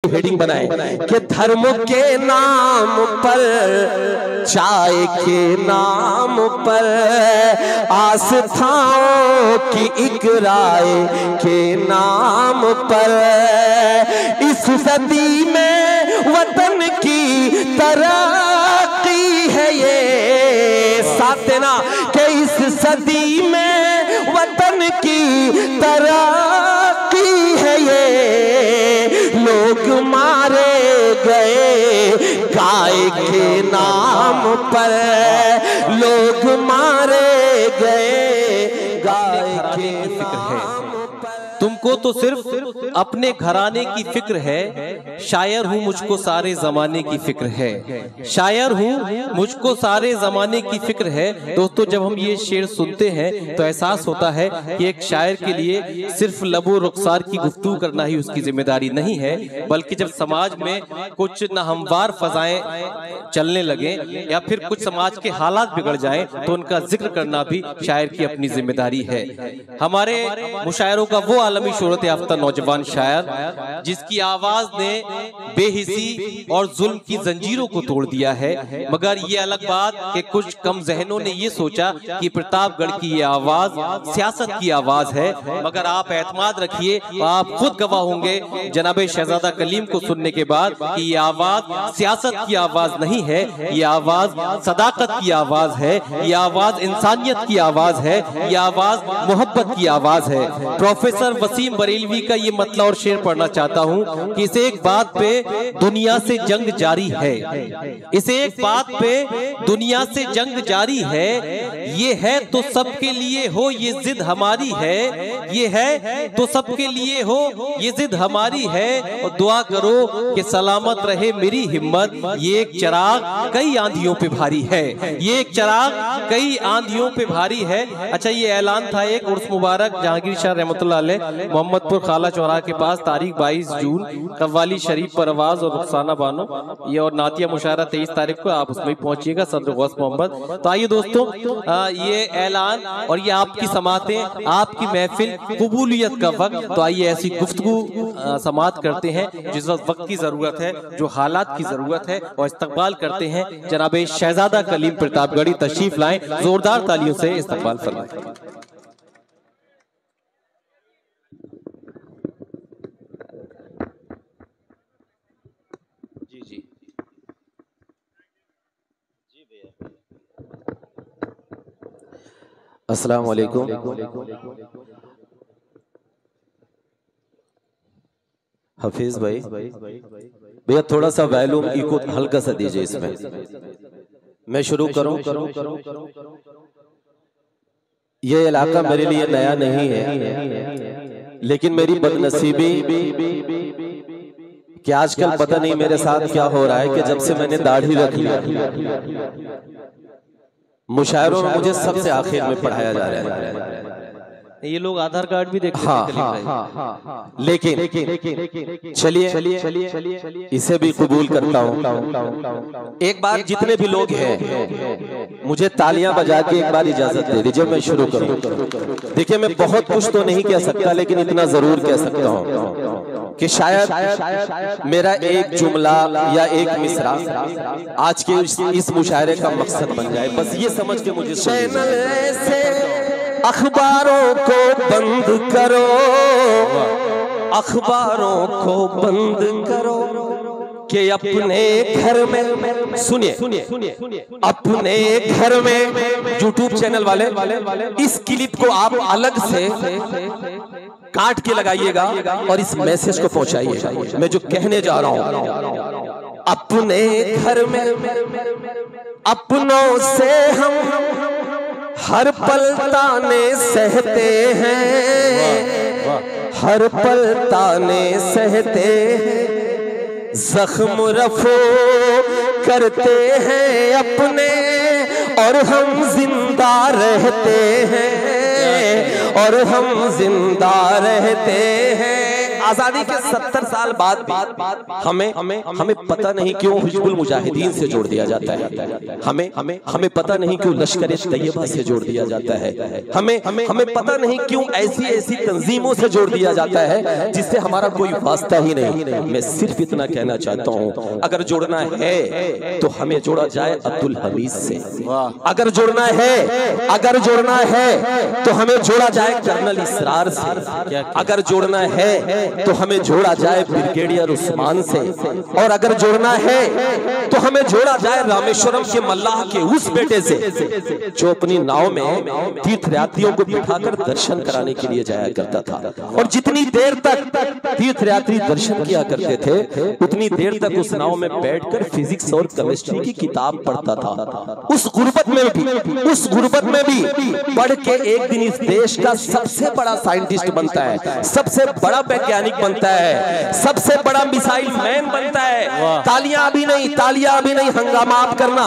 Heading बनाए कि धर्म के नाम पर, चाय के नाम पर, आस्थाओं की एक राय के नाम पर, इस सदी में वतन की तरक्की है ये साथ ना कि इस सदी में वतन की तरक्की है ये। लोग मारे गए गाय के नाम पर, लोग मारे गए गाय के नाम पर। तुमको तो सिर्फ अपने घराने की फिक्र है, शायर हूँ मुझको सारे जमाने की फिक्र है, शायर हूँ मुझको सारे जमाने की फिक्र है। दोस्तों, जब हम ये शेर सुनते हैं तो एहसास होता है कि एक शायर के लिए सिर्फ लबो रुखसार की गुफ्तगू करना ही उसकी जिम्मेदारी नहीं है, बल्कि जब समाज में कुछ नाहमवार फजाएं चलने लगे या फिर कुछ समाज के हालात बिगड़ जाएं तो उनका जिक्र करना भी शायर की अपनी जिम्मेदारी है। हमारे मुशायरों का वो आलमी शोहरत याफ्ता नौजवान शायर जिसकी आवाज ने बेहिसी और जुल्म की जंजीरों को तोड़ दिया है, मगर ये अलग बात कि कुछ कम जहनों ने ये सोचा कि प्रतापगढ़ की ये आवाज सियासत की आवाज है। मगर आप एतमाद रखिए, आप खुद गवाह होंगे जनाब शहजादा कलीम को सुनने के बाद कि ये आवाज सियासत की आवाज नहीं है, ये आवाज सदाकत की आवाज है, ये आवाज इंसानियत की आवाज है, ये आवाज मोहब्बत की आवाज है। प्रोफेसर वसीम बरेलवी का ये मतला और शेर पढ़ना चाहता हूँ कि इस एक बात पे दुनिया से जंग जारी है, इस एक बात पे दुनिया से जंग जारी है, ये है तो सबके लिए हो ये जिद हमारी है, ये है तो सबके लिए हो ये जिद हमारी है। और दुआ करो कि सलामत रहे मेरी हिम्मत, ये एक चिराग कई आंधियों पे भारी है, ये एक चिराग कई आंधियों पे भारी है। अच्छा, ये ऐलान था एक उर्स मुबारक जहांगीर शाह रहमतुल्लाह अलैह मोहम्मदपुर खाला चौराहा के पास तारीख 22 जून, कव्वाली शरीफ पर आवाज और रुखसाना बानो, ये और नातिया मुशायरा 23 तारीख को, आप उसमें पहुंचिएगा, सदर गौस मोहम्मद। तो आइए दोस्तों, ये ऐलान और ये आपकी समातें, आपकी महफिल, कबूलियत का वक्त, तो आइए ऐसी गुफ्तगू समात करते हैं जिस वक्त की जरूरत है, जो हालात की जरूरत है, और इस्तकबाल करते हैं जनाब शहजादा कलीम प्रतापगढ़ी तशरीफ लाएं, जोरदार तालियों से इस्तकबाल फरमाएं। अस्सलाम वालेकुम। हफीज भाई, भैया थोड़ा सा वॉल्यूम इको हल्का सा दीजिए इसमें। मैं शुरू करूं? ये इलाका मेरे लिए नया नहीं है, लेकिन मेरी बदनसीबी कि आजकल पता नहीं मेरे साथ क्या हो रहा है कि जब से मैंने दाढ़ी रख ली, मुशायरों में मुझे सबसे आखिर में पढ़ाया जा रहा है। ये लोग आधार कार्ड भी देखते हैं, लेकिन चलिए इसे भी कबूल करता हूँ। एक बार जितने भी लोग हैं मुझे तालियां बजा के एक बार इजाजत दे दीजिए, मैं शुरू करूँ। देखिए, मैं बहुत कुछ तो नहीं कह सकता, लेकिन इतना जरूर कह सकता हूँ कि शायद मेरा एक जुमला या एक मिसरा आज के इस मुशायरे का मकसद बन जाए। बस ये समझ के मुझे अखबारों को बंद करो, अखबारों को बंद करो कि अपने घर में, सुनिए, अपने घर में यूट्यूब चैनल वाले इस क्लिप को आप अलग से काट के लगाइएगा और इस मैसेज को पहुंचाइएगा। मैं जो कहने जा रहा हूं, अपने घर में अपनों से हम हर पल ताने सहते हैं, हर पल ताने सहते हैं, जख्म रफो करते हैं अपने और हम जिंदा रहते हैं, और हम जिंदा रहते हैं। आजादी के 70 साल बाद हमें पता नहीं क्यों हिजबुल मुजाहिदीन से जोड़ दिया जाता है, हमें पता नहीं क्यों लश्कर तैयबा से जोड़ दिया जाता है, हमें पता नहीं क्यों ऐसी तंजीमों से जोड़ दिया जाता है जिससे हमारा कोई वास्ता ही नहीं। मैं सिर्फ इतना कहना चाहता हूँ, अगर जोड़ना है तो हमें जोड़ा जाए अब्दुल हमीद से, अगर जोड़ना है तो हमें जोड़ा जाए कर्नल इसरार से, अगर जोड़ना है तो हमें जोड़ा जाए ब्रिगेडियर उस्मान से, और अगर जोड़ना है तो हमें जोड़ा जाए रामेश्वरम के मल्लाह के उस बेटे से जो अपनी नाव में तीर्थयात्रियों को बिठाकर दर्शन कराने के लिए जाया करता था, और जितनी देर तक तीर्थयात्री दर्शन किया करते थे उतनी देर तक उस नाव में बैठकर फिजिक्स और केमिस्ट्री की किताब पढ़ता था। उस गुर्बत में भी पढ़ के एक दिन इस देश का सबसे बड़ा साइंटिस्ट बनता है, सबसे बड़ा वैज्ञानिक बनता है, सबसे बड़ा मिसाइल मैन बनता है। तालियां अभी नहीं, हंगामा आप करना।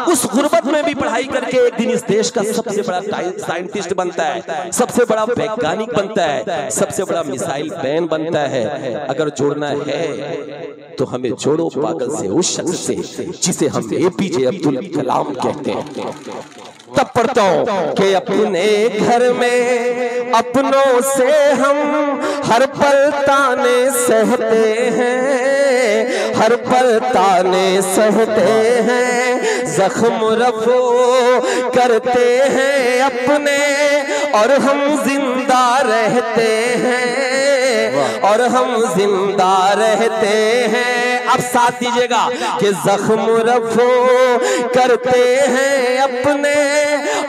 उस गुर्बत में भी पढ़ाई करके एक दिन इस देश का सबसे बड़ा साइंटिस्ट बनता है, सबसे बड़ा वैज्ञानिक बनता है, सबसे बड़ा मिसाइल मैन बनता है। अगर जोड़ना है तो हमें जोड़ो पागल से उस शख्स से जिसे हम एपीजे अब्दुल कलाम कहते हैं। तब पढ़ता हूँ कि अपने घर में अपनों से हम हर पल ताने सहते हैं, हर पल ताने सहते हैं, जख्म रफो करते हैं अपने और हम जिंदा रहते हैं, और हम जिंदा रहते हैं। अब साथ दीजिएगा कि जख्म रफो करते हैं अपने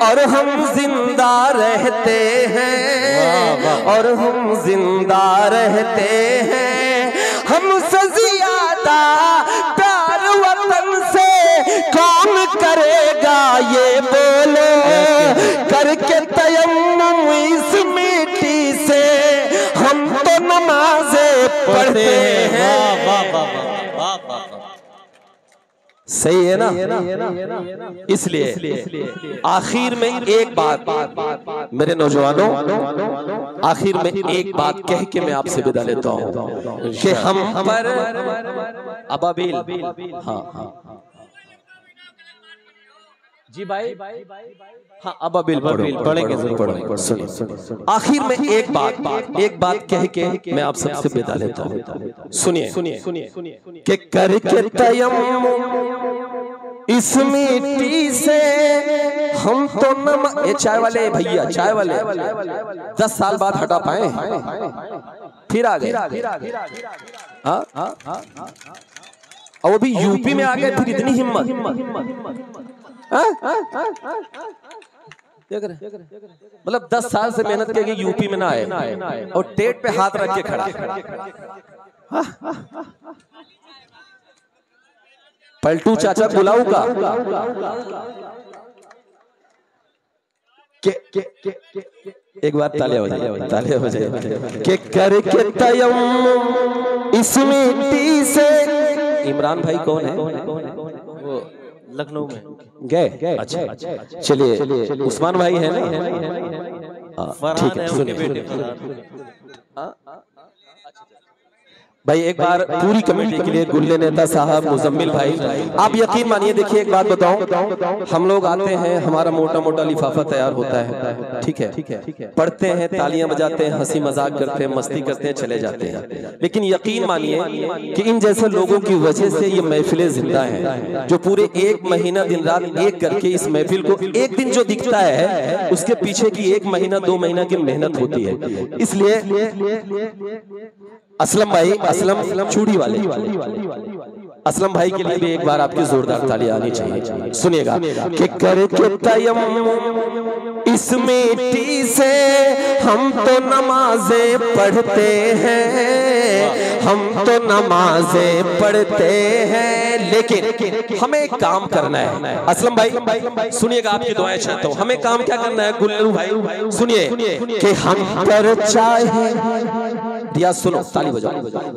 और हम जिंदा रहते हैं, और हम जिंदा रहते हैं। हमसे ज्यादा प्यार वतन से कौन करेगा ये बोलो, करके तयम्मुम इस मिट्टी से हम तो नमाज़ें पढ़ते हैं। सही है ना? इसलिए आखिर में एक बात मेरे नौजवानों, आखिर में एक बात कह के मैं आपसे विदा लेता हूँ कि हम पर अबाबिल, हाँ जी भाई, हाँ अबाबिल पढ़ेंगे जरूर, सुनिए। आखिर में एक बात कह के मैं आप सबसे विदा लेता हूँ। सुनिए कि करके तयम्मुम इस मिट्टी से हम तो ये चाय वाले भैया, चाय वाले 10 साल बाद हटा पाए, फिर आ गए, और वो भी यूपी में आ गए, फिर इतनी हिम्मत। मतलब 10 साल से मेहनत करके यूपी में ना आए और टेट पे हाथ रख के खड़ा। पलटू चाचा बुलाऊ का एक बार तालियां हो जाए के करके तयम्मुम इस मिट्टी से। इमरान भाई कौन है? वो लखनऊ में गए। अच्छा चलिए, उस्मान भाई है ना? ठीक है, सुनिए भाई, एक बार पूरी कमेटी के लिए गुल्ले नेता साहब, मुजम्मिल भाई, आप यकीन मानिए, देखिए एक बात बताऊं, हम लोग आते हैं, हमारा मोटा मोटा लिफाफा तैयार होता है, ठीक है, पढ़ते हैं, तालियां बजाते हैं, हंसी मजाक करते हैं, मस्ती करते हैं, चले जाते हैं। लेकिन यकीन मानिए कि इन जैसे लोगों की वजह से ये महफिलें जिंदा हैं, जो पूरे 1 महीना दिन रात एक करके इस महफिल को, एक दिन जो दिखता है उसके पीछे की 1 महीना 2 महीना की मेहनत होती है। इसलिए असलम भाई, असलम चूड़ी वाले, असलम भाई के लिए भी एक बार आपकी जोरदार ताली आनी चाहिए। सुनिएगा कि करके तयम्मुम इस मिट्टी से हम तो नमाजें पढ़ते हैं, हम तो नमाजें पढ़ते हैं, लेकिन हमें एक काम करना है। असलम भाई सुनिएगा, आपकी दुआएं चाहता हूँ। हमें काम क्या करना है गुल्लू भाई? सुनिए कि हम पर चाहे, रियाज सुनो, ताली बजाओ,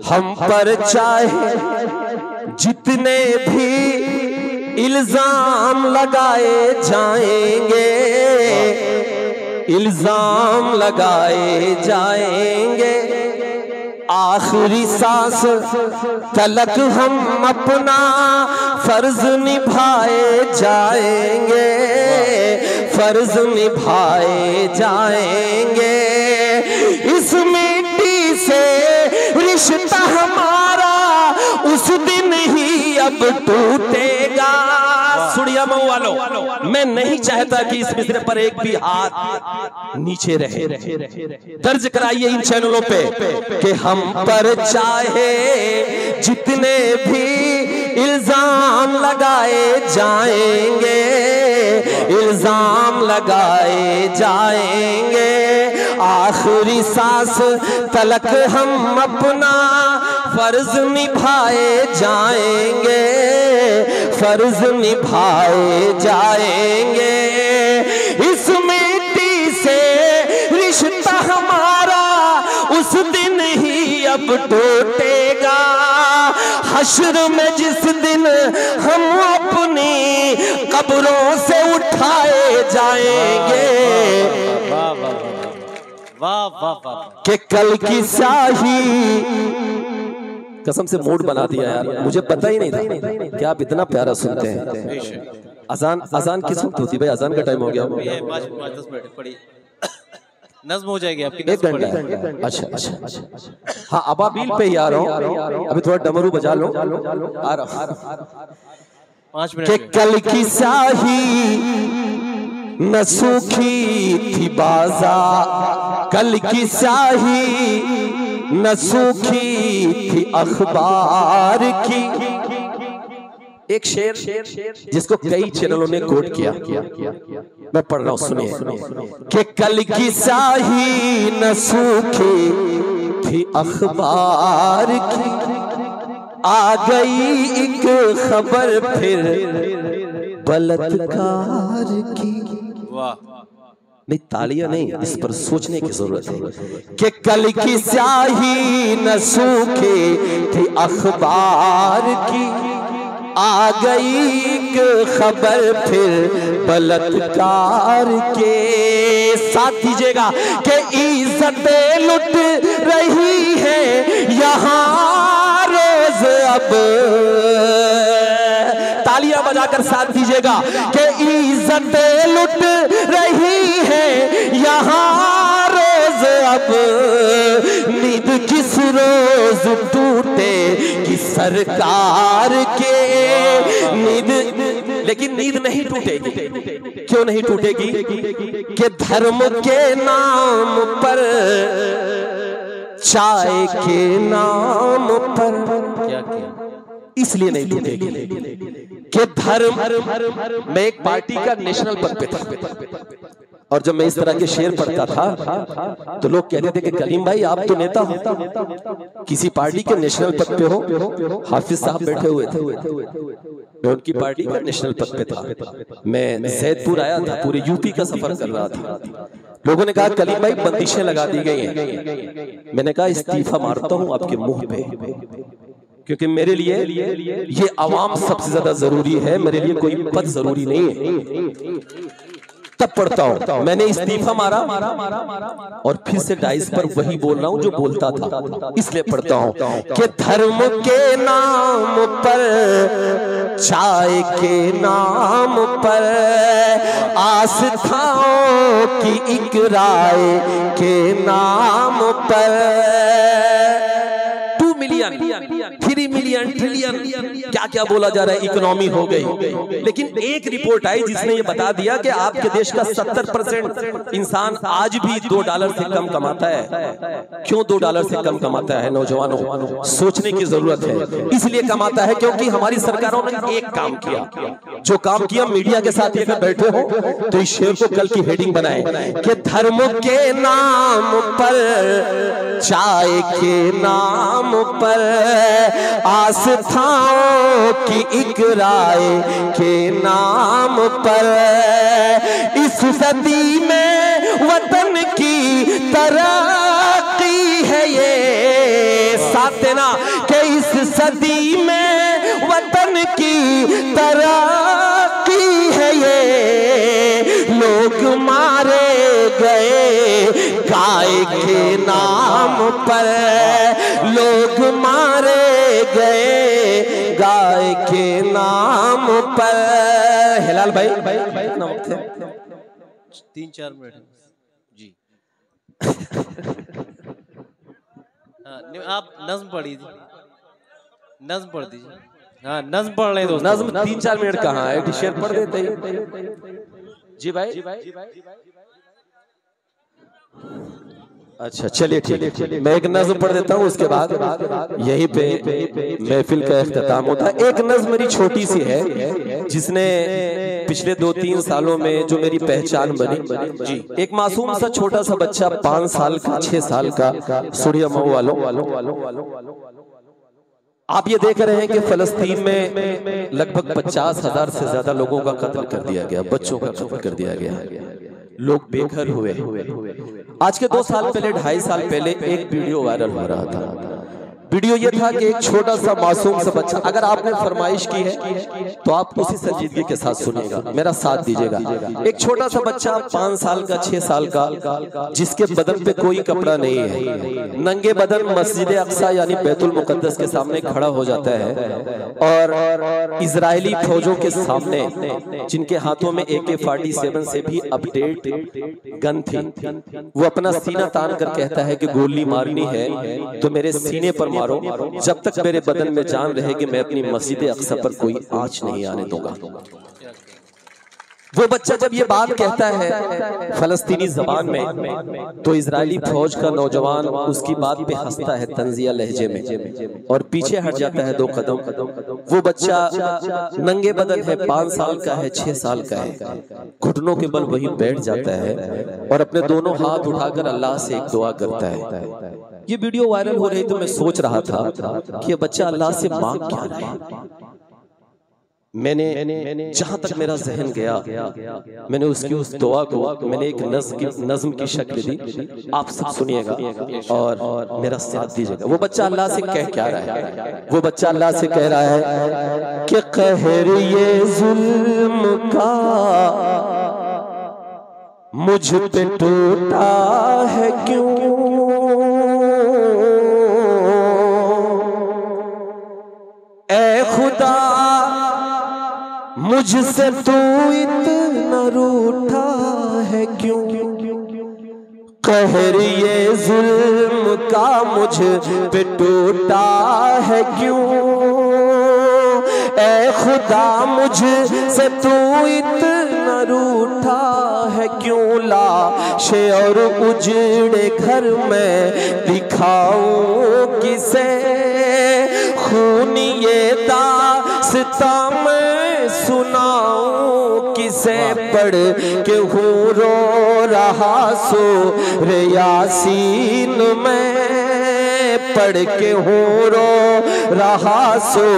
हम पर चाहे जितने भी इल्जाम लगाए जाएंगे, इल्जाम लगाए जाएंगे, आखिरी सांस तलक हम अपना फर्ज निभाए जाएंगे, फर्ज निभाए जाएंगे। इस मिट्टी से रिश्ता हमारा उस दिन ही अब टूटेगा। सुड़िया मऊ वालों, मैं नहीं चाहता कि इस मिसरे पर एक भी हाथ नीचे रहे। दर्ज कराइए इन चैनलों पे कि हम पर चाहे जितने भी इल्जाम लगाए जाएंगे, इल्जाम लगाए जाएंगे। आखिरी सांस तलक हम अपना फर्ज निभाए जाएंगे, फर्ज निभाए जाएंगे। इस मिट्टी से रिश्ता हमारा उस दिन ही अब टूटेगा। हश्र में जिस दिन हम अपनी कब्रों से उठाए जाएंगे, वाह वाह वाह, कि कल की स्याही, कसम से मूड बना दिया यार, मुझे पता ही नहीं था कि आप इतना प्यारा सुनते हैं। अजान अजान किस वक्त होती भाई? अजान का टाइम हो गया, 5-10 मिनट पड़ी नज़्म हो जाएगी आपकी। 1 घंटा। अच्छा अच्छा। हाँ, अबाबील पे ही आ रहा हूँ, अभी थोड़ा डमरू बजा लो, आ रहा 5 मिनट। कि कल की स्याही न सूखी थी बाजार, कल की स्याही न सूखी थी अखबार की। एक शेर जिसको कई चैनलों ने कोट किया, मैं पढ़ रहा हूं, सुनिए। कि कल की स्याही न सूखी थी अखबार की, आ गई एक खबर फिर बलात्कार की। वाह, नहीं तालियां नहीं, इस पर सोचने की जरूरत है। कि कल की स्याही न सूखे थी अखबार की, आ गई एक खबर फिर बलात्कार के। साथ दीजिएगा कि इज्जतें लुट रही है यहाँ रोज अब, तालियां बजाकर साथ दीजिएगा कि इज्जतें लुट रही है यहाँ रोज अब। नींद किस रोज टूटे कि सरकार के, नींद, लेकिन नींद नहीं टूटेगी। क्यों नहीं टूटेगी? कि धर्म के नाम पर, चाय के नाम पर, क्या क्या, इसलिए नहीं टूटेगी कि धर्म। मैं एक पार्टी का नेशनल पद पे था, और जब मैं इस तरह के शेर पढ़ता था तो लोग कहते थे कि कलीम भाई आप तो नेता हो, किसी पार्टी के नेशनल पद पे हो। हाफिज साहब बैठे हुए थे, मैं उनकी पार्टी का नेशनल पद पे था। मैं जैदपुर आया था, पूरे यूपी का सफर कर रहा था। लोगों ने कहा कलीम भाई बंदिशें लगा दी गई हैं। मैंने कहा इस्तीफा मारता हूं आपके मुंह पे, क्योंकि मेरे लिए ये आवाम सबसे ज्यादा जरूरी है, मेरे लिए कोई पद जरूरी नहीं है। तब पढ़ता हूं, मैंने इस्तीफा मारा और फिर से डाइस पर वही बोल रहा हूं जो बोलता था, इसलिए पढ़ता हूं कि धर्म के नाम पर, चाय के नाम पर, आस्थाओं की एक राय के नाम पर 2 मिलियन 3 मिलियन ट्रिलियन क्या क्या बोला जा रहा है, इकोनॉमी हो गई। लेकिन एक रिपोर्ट आई जिसने ये बता दिया कि आपके देश का 70% इंसान आज भी $2 से कम कमाता है। क्यों $2 से कम कमाता है? नौजवानों, सोचने की जरूरत है। इसलिए कमाता है क्योंकि हमारी सरकारों ने एक काम किया, जो काम किया मीडिया के साथ ये बैठे हो तो इस शेर को कल की हेडिंग बनाए कि धर्म के नाम पर, चाय के नाम पर, आस्थाओं की एक राय के नाम पर, इस सदी में वतन की तरक्की है ये। साथ देना कि इस सदी में वतन की तरक्की है ये। लोग मारे गए गाय के नाम पर लोग मारे गए, गाय के नाम पर। हिलाल भाई कितना वक्त है? 3-4 मिनट जी। आप नज्म पढ़ दीजिए, नज्म पढ़ दीजिए। हाँ नज्म पढ़ रहे दोस्तों। नज्म 3-4 मिनट कहाँ है, एक शेर पढ़ देते ही। जी भाई अच्छा चलिए ठीक है, मैं एक नज्म पढ़ देता हूँ, उसके बाद यहीं पे महफिल का इख्तिताम होता है। एक नज्म मेरी छोटी सी है जिसने पिछले 2-3 सालों में जो मेरी पहचान बनी जी। एक मासूम सा छोटा सा बच्चा 5 साल का 6 साल का, सुड़िया मऊ वालों, आप ये देख रहे हैं कि फलस्तीन में लगभग 50,000 से ज्यादा लोगों का कत्ल कर दिया गया, बच्चों का कत्ल कर दिया गया, लोग बेघर हुए। आज के 2 साल पहले 2.5 साल पहले एक वीडियो वायरल हो रहा था। वीडियो ये था कि एक छोटा सा मासूम सा बच्चा, अगर आपने फरमाइश की है तो आप उसी संजीदगी के साथ सुनिएगा, मेरा साथ दीजिएगा। एक छोटा सा बच्चा 5 साल का 6 साल का, जिसके बदन पे कोई कपड़ा नहीं है, नंगे बदन मस्जिद अक्सा यानी बैतुल मुकद्दस के सामने खड़ा हो जाता है और इजरायली फौजों के सामने, जिनके हाथों में AK-47 से भी अपडेट गन थी, वो अपना सीना तान कर कहता है कि गोली मारनी है तो मेरे सीने पर मारो, जब तक मेरे बदन में जान रहेगी मैं अपनी मस्जिद अक्सा पर कोई आंच नहीं आने दूंगा। वो बच्चा जब ये बात कहता है फलस्तीनी जबान में, तो इजरायली फौज का नौजवान उसकी बात पे हंसता है तंजिया लहजे में और पीछे हट जाता है 2 कदम। वो बच्चा नंगे बदन है, 5 साल का है, 6 साल का है, घुटनों के बल वहीं बैठ जाता है और अपने दोनों हाथ उठाकर अल्लाह से एक दुआ करता है। ये वीडियो वायरल हो रही तो मैं सोच रहा था कि ये बच्चा अल्लाह से मांग क्या रहा है। मैंने जहां तक मेरा जहन गया, मैंने उसकी उस दुआ को मैंने एक नज्म की शक्ल दी। आप सब सुनिएगा और मेरा साथ दीजिएगा। वो बच्चा अल्लाह से कह क्या रहा है? वो बच्चा अल्लाह से कह रहा है कि कहर ये जुल्म का मुझ पे टूटा है क्यों, ऐ खुदा मुझसे तू इतना रूठा है क्यों, कहर ये जुल्म का मुझ पे टूटा है क्यों, ऐ खुदा मुझसे तू इतना रूठा है क्यों, लाशे और उजड़े घर में दिखाऊं किसे, खून ये दास्तां मैं सुनाऊं किसे, पढ़ के हूँ रो रहा सो रे यासीन में, पढ़ के हूँ रो रहा सो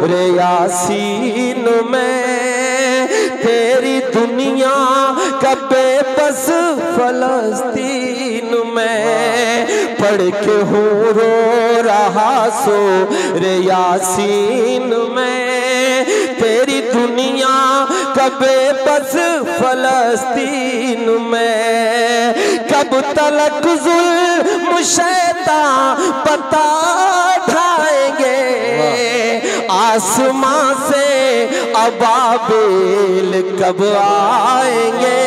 रे यासीन में, तेरी दुनिया का बेबस फलस्तीन में, पढ़ के हूँ रो रहा सो रे यासीन में, तेरी दुनिया का बेबस फलस्तीन में, कब तलक जुल्म शैतान पता ढाएंगे, आसमां से अबाबिल कब आएंगे,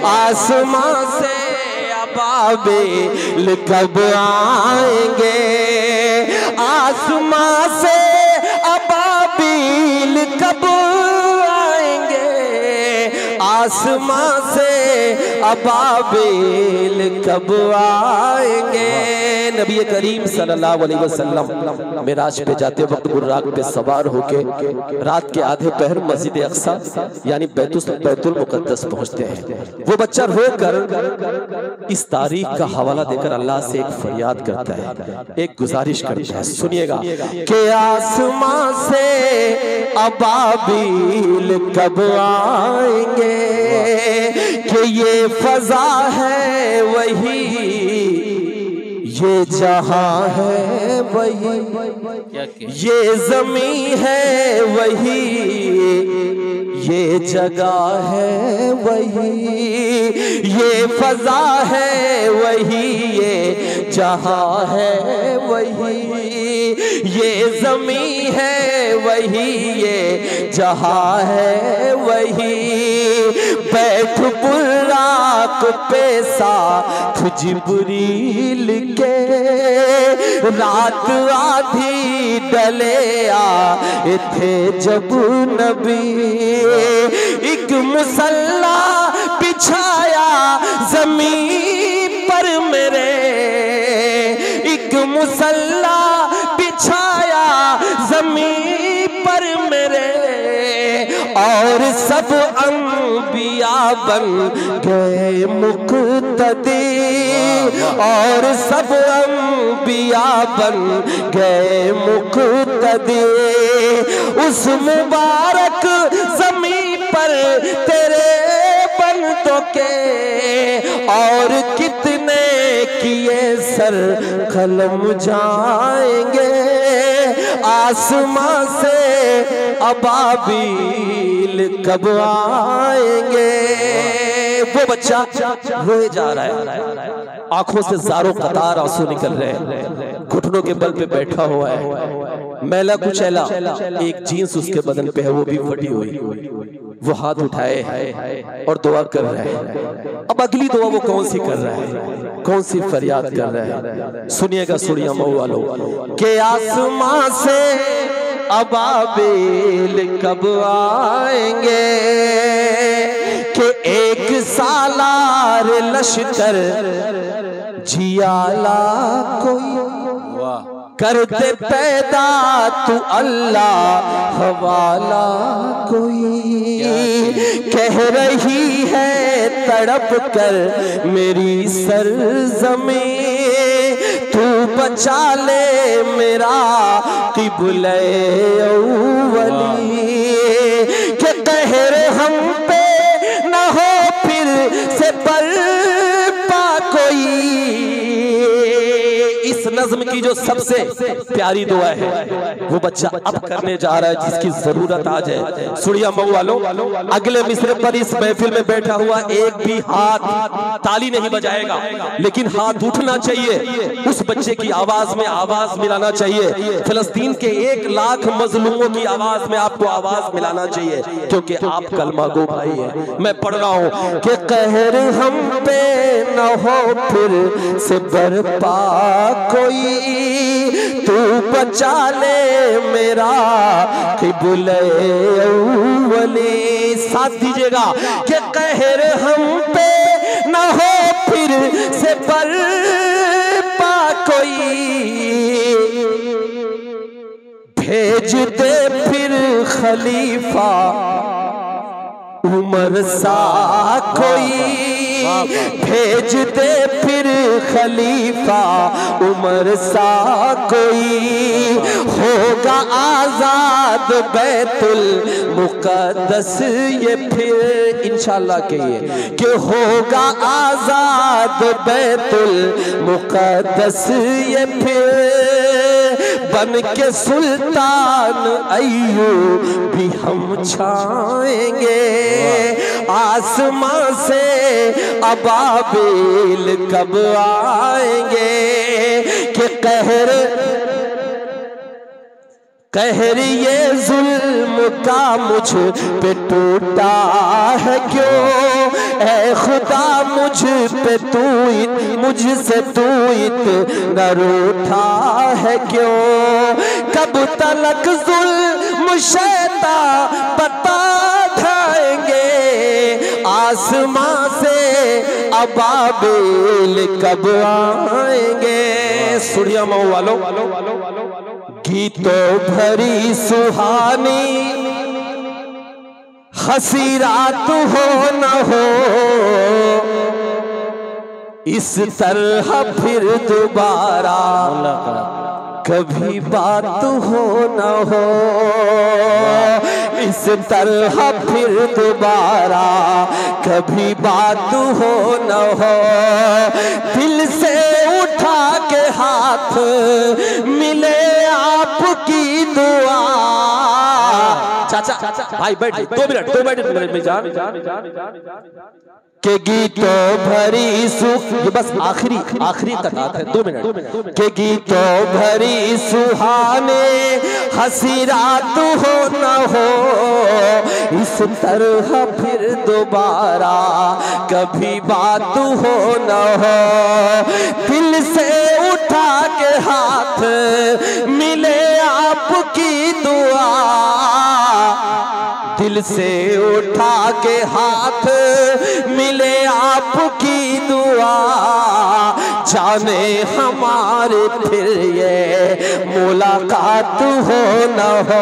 आसमां से अबाबिल कब आएंगे, आसमां से अबाबिल कब आएंगे, आसमां से अबाबिल कब आएंगे। नबी करीम सल्लल्लाहु अलैहि वसल्लम मिराज पे जाते वक्त बुर्राक पे सवार होके रात के आधे पहर मस्जिद अक्सा यानी बैतुल मुकद्दस पहुंचते हैं। वो बच्चा रोकर इस तारीख का हवाला देकर अल्लाह से एक फरियाद करता है, एक गुजारिश करता है, सुनिएगा कि आसमां से अबाबिल कब आएंगे, कि ये फजा है वही ये जहां है वही, ये ज़मीं है वही, ये जगह है वही, ये फजा है वही, ये जहां है वही, ये ज़मीं है वही, ये जहां है वही। बैठ बुर्राक पे साथ जिब्रील के, रात आधी डले आए थे जब नबी। एक मुसल्ला बिछाया ज़मीन पर मेरे, एक मुसल्ला बिछाया ज़मीन पर मेरे, और सब अंबिया बन गए मुक़्तदी, और सब अंबिया बन गए मुक़्तदी। उस मुबारक ज़मीन पर तेरे बंदों के, और कितने किए सर कलम जाएंगे, आसमां से अबाबील कब आएंगे। वो बच्चा रोए जा रहा है, आंखों से ज़ारो कतार आंसू निकल रहे हैं, घुटनों के बल पे बैठा हुआ है, मैला कुचैला एक जीन्स उसके बदन पे है, वो भी फटी हुई। वो हाथ उठाए और दुआ कर रहा है। अब अगली दुआ वो कौन सी कर रहा है, कौन सी फरियाद कर रहा है, सुनिएगा सुनिया मऊ वालों। के आसमां से अबाबील कब आएंगे, कि एक सालार लश्कर जियाला कोई करते पैदा तू अल्लाह हवाला कोई। कह रही है तड़प कर मेरी सरज़मीं, तू बचा ले मेरा क़िबले अव्वली। के कहर हम पे न हो फिर से बर्पा कोई। इस नज़्म की जो सबसे प्यारी दुआ है वो बच्चा अब करने जा रहा है, जिसकी जरूरत आज है। सुनिया मऊ वालों, अगले मिसरे पर इस महफिल में बैठा हुआ एक भी हाथ ताली नहीं बजाएगा, लेकिन हाथ उठना चाहिए, उस बच्चे की आवाज में आवाज मिलाना चाहिए। फिलिस्तीन के 1 लाख मजलूमों की आवाज में आपको आवाज मिलाना चाहिए, क्योंकि आप कलमा गो भाई है। मैं पढ़ रहा हूं कि कहर हम पे न हो फिर से बर्पा कोई, तू बचा ले मेरा क़िबले अव्वली। साथ दीजिएगा कि कहर हम पे न हो फिर से बर्पा कोई, भेज दे फिर खलीफा उमर सा कोई, भेज दे फिर खलीफा उमर सा कोई। होगा आजाद बैतुल मुक़द्दस ये फिर इंशाल्लाह कहिए कि होगा आजाद बैतुल मुक़द्दस ये फिर। बन के सुल्तान अय्यूब भी हम छाएंगे, आसमां से अबाबील कब आएंगे। कि कहर ये जुल्म का मुझ पे टूटा है क्यों, ऐ खुदा मुझ पे तू मुझसे तू इतना रूठा है क्यों। कब तलक जुल्म शैतान बता ढाएंगे, आसमां से अबाबील कब आएंगे। सुनिया मऊ वालों, गीतों भरी सुहानी हंसी रात हो न हो, इस तरह फिर दोबारा कभी बात हो न हो, इस तरह फिर दोबारा कभी बात हो न हो। दिल से उठा के हाथ मिले आपकी दुआ। चाचा भाई बैठ 2 मिनट में जान के गीतों भरी ये बस आखिरी कतार है, 2 मिनट के गीतों भरी सुहाने हंसी रात हो न हो इस तरह फिर दोबारा कभी बात हो न हो। दिल से उठा के हाथ मिले आपकी दुआ, दिल से उठा के हाथ मिले आपकी दुआ। जाने हमारे फिर ये मुलाकात हो न हो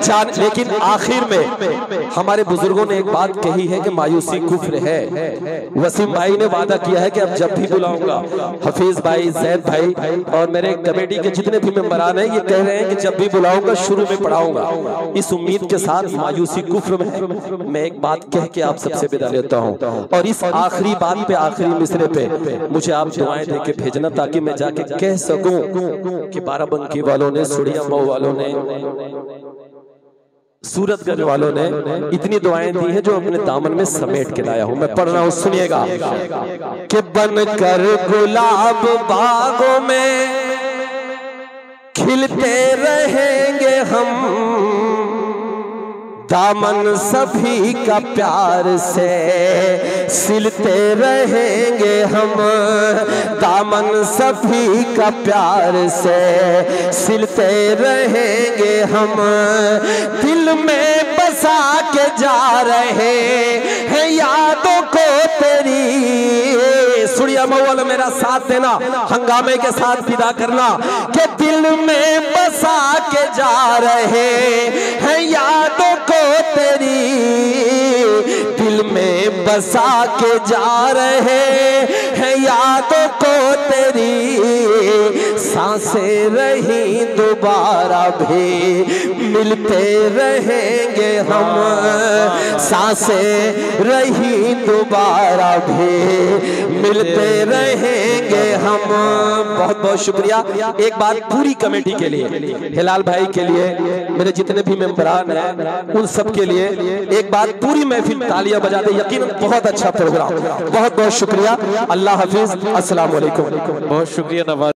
जान। लेकिन आखिर में हमारे बुजुर्गों ने एक बात कही है कि मायूसी कुफ्र है। वसीम भाई ने वादा किया है कि अब जब भी बुलाऊंगा, हफीज भाई, जैद भाई और मेरे कमेटी के जितने भी मेंबरान हैं, ये कह रहे हैं कि जब भी बुलाऊंगा शुरू में पढ़ाऊंगा। इस उम्मीद के साथ मायूसी कुफ्र में मैं एक बात कह के आप सबसे विदा लेता हूँ। और इस आखिरी बात पे, आखिरी मिसरे पे मुझे आप दुआएं दे के भेजना ताकि मैं जाके कह सकूं कि बाराबंकी वालों ने, सुड़िया मऊ वालों ने, सूरतगंज वालों ने इतनी दुआएं दी हैं जो अपने दामन में समेट के लाया हूं। मैं पढ़ रहा हूं, सुनिएगा। कि बनकर गुलाब बागों में खिलते रहेंगे हम, दामन सभी का प्यार से सिलते रहेंगे हम, दामन सभी का प्यार से सिलते रहेंगे हम। दिल में बसा के जा रहे हैं यादों को तेरी। सुड़िया मऊ वाला मेरा साथ देना, हंगामे के साथ विदा करना। कि दिल में बसा के जा रहे हैं यादों को तेरी, दिल में बसा के जा रहे हैं यादों को तेरी। सांसें रही दोबारा भी मिलते रहेंगे हम, सांसें रही दोबारा भी मिलते रहेंगे हम। बहुत बहुत शुक्रिया। एक बात पूरी कमेटी के लिए, हिलाल भाई के लिए, मेरे जितने भी मेंबरान हैं उन सब के लिए एक बात, पूरी महफिल तालियां बजा दे। यकीनन बहुत अच्छा प्रोग्राम। बहुत बहुत शुक्रिया। अल्लाह हाफिज। अस्सलाम वालेकुम। बहुत शुक्रिया नवाज।